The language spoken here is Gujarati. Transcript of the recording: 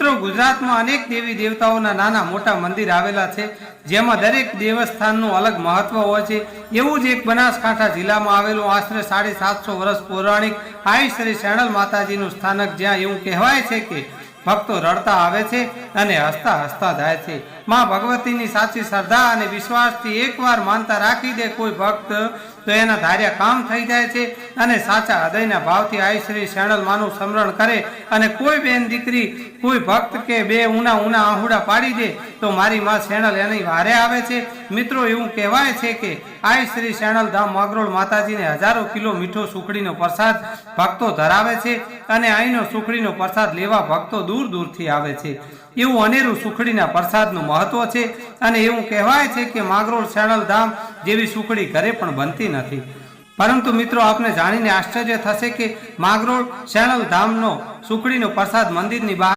મિત્રો, ગુજરાતમાં અનેક દેવી દેવતાઓના નાના મોટા મંદિર આવેલા છે, જેમાં દરેક દેવસ્થાનનું અલગ મહત્વ હોય છે। એવું જ એક બનાસકાંઠા જિલ્લામાં આવેલું આશરે 750 વર્ષ પૌરાણિક આઈ શ્રી શેણલ માતાજીનું સ્થાનક, જ્યાં એવું કહેવાય છે કે ભક્તો રડતા આવે છે અને હસતા હસતા જાય છે। માં ભગવતીની સાચી શ્રદ્ધા અને વિશ્વાસથી એકવાર માનતા રાખી દે કોઈ ભક્ત, તો એના ધાર્યા કામ થઈ જાય છે। અને સાચા હૃદયના ભાવથી આઈ શ્રી શેણલ માનું સ્મરણ કરે અને કોઈ બેન દીકરી, કોઈ ભક્ત કે બે ઉના આહુડા પાડી દે, તો મારી માં શેણલ એની વારે આવે છે। મિત્રો, એવું કહેવાય છે કે આઈ શ્રી શેણલ ધામ માગરોળ માતાજીને હજારો કિલો મીઠો સુખડીનો પ્રસાદ ભક્તો ધરાવે છે અને અહીંનો સુખડીનો પ્રસાદ લેવા ભક્તો દૂર દૂરથી આવે છે। એવું અનેરું સુખડીના પ્રસાદનું મહત્વ છે અને એવું કહેવાય છે કે માગરોળ શેણલ ધામ જેવી સુખડી ઘરે પણ બનતી નથી। પરંતુ મિત્રો, આપને જાણીને આશ્ચર્ય થશે કે માગરોળ શેણલ ધામનો સુખડીનો પ્રસાદ મંદિરની બહાર